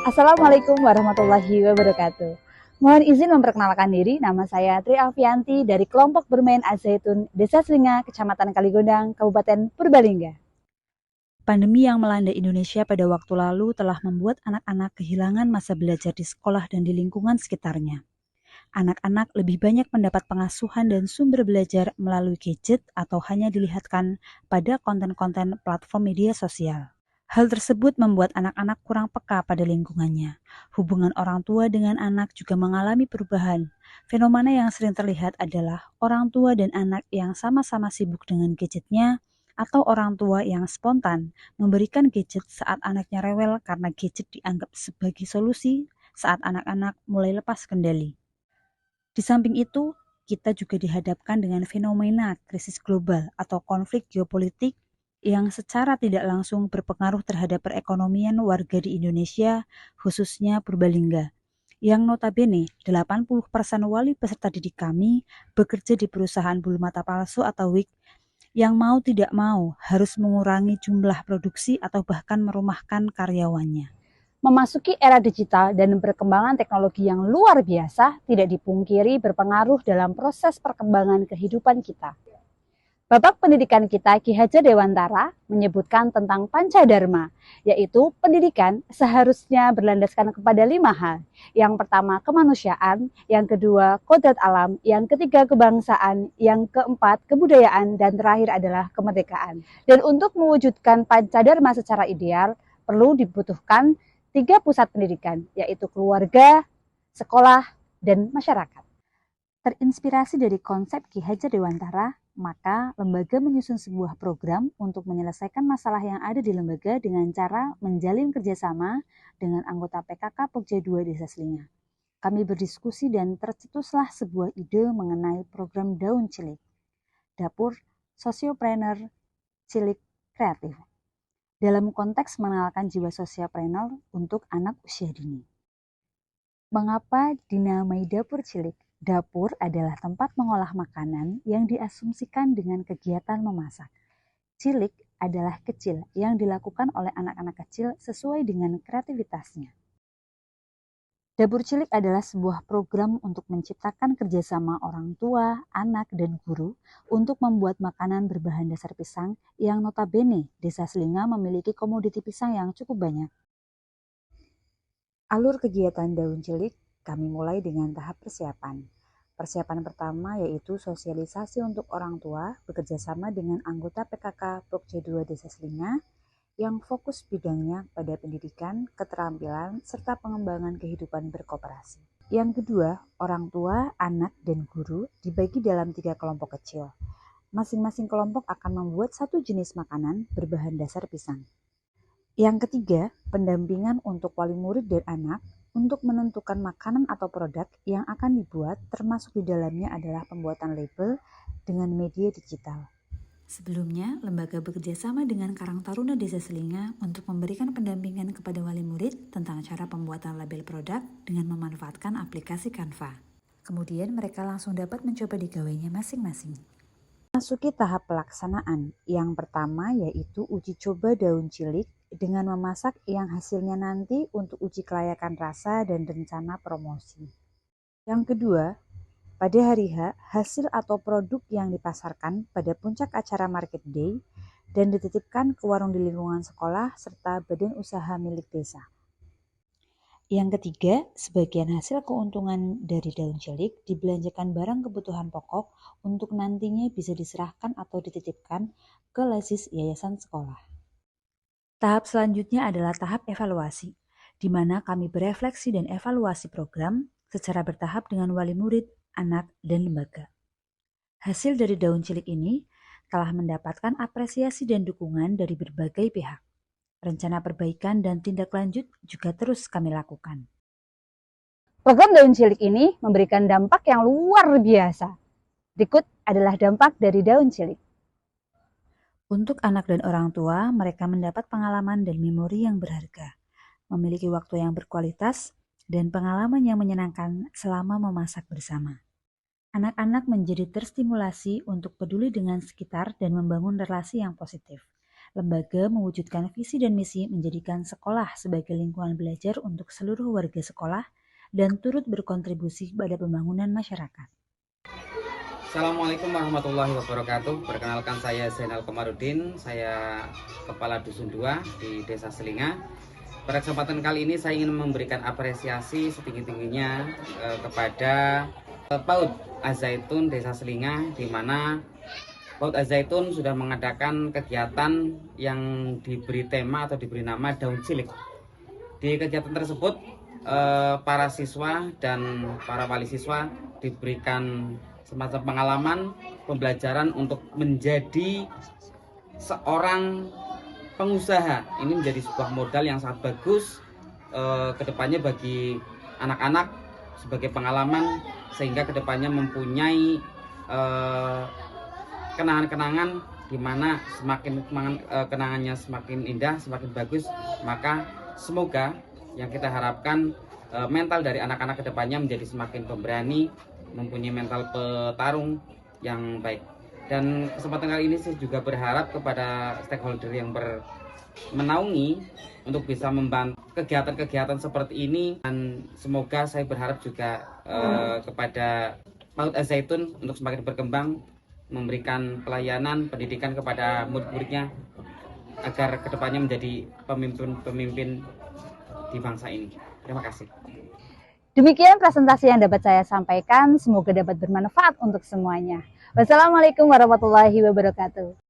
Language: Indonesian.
Assalamualaikum warahmatullahi wabarakatuh. Mohon izin memperkenalkan diri, nama saya Tri Alfianti dari kelompok bermain Azaitun, Desa Selinga, Kecamatan Kaligondang, Kabupaten Purbalingga. Pandemi yang melanda Indonesia pada waktu lalu telah membuat anak-anak kehilangan masa belajar di sekolah dan di lingkungan sekitarnya. Anak-anak lebih banyak mendapat pengasuhan dan sumber belajar melalui gadget atau hanya dilihatkan pada konten-konten platform media sosial. Hal tersebut membuat anak-anak kurang peka pada lingkungannya. Hubungan orang tua dengan anak juga mengalami perubahan. Fenomena yang sering terlihat adalah orang tua dan anak yang sama-sama sibuk dengan gadgetnya, atau orang tua yang spontan memberikan gadget saat anaknya rewel karena gadget dianggap sebagai solusi saat anak-anak mulai lepas kendali. Di samping itu, kita juga dihadapkan dengan fenomena krisis global atau konflik geopolitik yang secara tidak langsung berpengaruh terhadap perekonomian warga di Indonesia, khususnya Purbalingga, yang notabene 80% wali peserta didik kami bekerja di perusahaan bulu mata palsu atau WIG yang mau tidak mau harus mengurangi jumlah produksi atau bahkan merumahkan karyawannya. Memasuki era digital dan perkembangan teknologi yang luar biasa tidak dipungkiri berpengaruh dalam proses perkembangan kehidupan kita. Bapak pendidikan kita Ki Hajar Dewantara menyebutkan tentang Pancadharma, yaitu pendidikan seharusnya berlandaskan kepada 5 hal. Yang pertama kemanusiaan, yang kedua kodrat alam, yang ketiga kebangsaan, yang keempat kebudayaan, dan terakhir adalah kemerdekaan. Dan untuk mewujudkan Pancadharma secara ideal, perlu dibutuhkan 3 pusat pendidikan, yaitu keluarga, sekolah, dan masyarakat. Terinspirasi dari konsep Ki Hajar Dewantara, maka lembaga menyusun sebuah program untuk menyelesaikan masalah yang ada di lembaga dengan cara menjalin kerjasama dengan anggota PKK Pokja 2 Desa Selinga. Kami berdiskusi dan tercetuslah sebuah ide mengenai program Daun Cilik, Dapur Sosiopreneur Cilik Kreatif, dalam konteks mengenalkan jiwa sosiopreneur untuk anak usia dini. Mengapa dinamai Dapur Cilik? Dapur adalah tempat mengolah makanan yang diasumsikan dengan kegiatan memasak. Cilik adalah kecil yang dilakukan oleh anak-anak kecil sesuai dengan kreativitasnya. Dapur Cilik adalah sebuah program untuk menciptakan kerjasama orang tua, anak, dan guru untuk membuat makanan berbahan dasar pisang yang notabene Desa Selinga memiliki komoditi pisang yang cukup banyak. Alur kegiatan Daun Cilik kami mulai dengan tahap persiapan. Persiapan pertama yaitu sosialisasi untuk orang tua bekerja sama dengan anggota PKK Pokja 2 Desa Selinga yang fokus bidangnya pada pendidikan, keterampilan, serta pengembangan kehidupan berkooperasi. Yang kedua, orang tua, anak, dan guru dibagi dalam 3 kelompok kecil. Masing-masing kelompok akan membuat satu jenis makanan berbahan dasar pisang. Yang ketiga, pendampingan untuk wali murid dan anak untuk menentukan makanan atau produk yang akan dibuat, termasuk di dalamnya adalah pembuatan label dengan media digital. Sebelumnya, lembaga bekerja sama dengan Karang Taruna Desa Selinga untuk memberikan pendampingan kepada wali murid tentang cara pembuatan label produk dengan memanfaatkan aplikasi Canva. Kemudian mereka langsung dapat mencoba di gawainya masing-masing. Masuki tahap pelaksanaan. Yang pertama yaitu uji coba Daun Cilik dengan memasak yang hasilnya nanti untuk uji kelayakan rasa dan rencana promosi. Yang kedua, pada hari H, hasil atau produk yang dipasarkan pada puncak acara Market Day dan dititipkan ke warung di lingkungan sekolah serta badan usaha milik desa. Yang ketiga, sebagian hasil keuntungan dari Daun Cilik dibelanjakan barang kebutuhan pokok untuk nantinya bisa diserahkan atau dititipkan ke lasis yayasan sekolah. Tahap selanjutnya adalah tahap evaluasi, di mana kami berefleksi dan evaluasi program secara bertahap dengan wali murid, anak, dan lembaga. Hasil dari Daun Cilik ini telah mendapatkan apresiasi dan dukungan dari berbagai pihak. Rencana perbaikan dan tindak lanjut juga terus kami lakukan. Program Daun Cilik ini memberikan dampak yang luar biasa. Berikut adalah dampak dari Daun Cilik. Untuk anak dan orang tua, mereka mendapat pengalaman dan memori yang berharga, memiliki waktu yang berkualitas, dan pengalaman yang menyenangkan selama memasak bersama. Anak-anak menjadi terstimulasi untuk peduli dengan sekitar dan membangun relasi yang positif. Lembaga mewujudkan visi dan misi menjadikan sekolah sebagai lingkungan belajar untuk seluruh warga sekolah dan turut berkontribusi pada pembangunan masyarakat. Assalamualaikum warahmatullahi wabarakatuh. Perkenalkan saya Zainal Komarudin, saya Kepala Dusun 2 di Desa Selinga. Pada kesempatan kali ini saya ingin memberikan apresiasi setinggi-tingginya kepada PAUD Az-Zaitun Desa Selinga, di mana PAUD Az-Zaitun sudah mengadakan kegiatan yang diberi tema atau diberi nama Daun Cilik. Di kegiatan tersebut para siswa dan para wali siswa diberikan semacam pengalaman pembelajaran untuk menjadi seorang pengusaha. Ini menjadi sebuah modal yang sangat bagus kedepannya bagi anak-anak sebagai pengalaman, sehingga kedepannya mempunyai kenangan-kenangan di mana semakin kenangannya semakin indah, semakin bagus. Maka semoga yang kita harapkan mental dari anak-anak kedepannya menjadi semakin pemberani, mempunyai mental petarung yang baik. Dan kesempatan kali ini saya juga berharap kepada stakeholder yang menaungi untuk bisa membantu kegiatan-kegiatan seperti ini, dan semoga saya berharap juga kepada PAUD Az-Zaitun untuk semakin berkembang, memberikan pelayanan pendidikan kepada murid-muridnya agar kedepannya menjadi pemimpin-pemimpin di bangsa ini. Terima kasih. Demikian presentasi yang dapat saya sampaikan, semoga dapat bermanfaat untuk semuanya. Wassalamualaikum warahmatullahi wabarakatuh.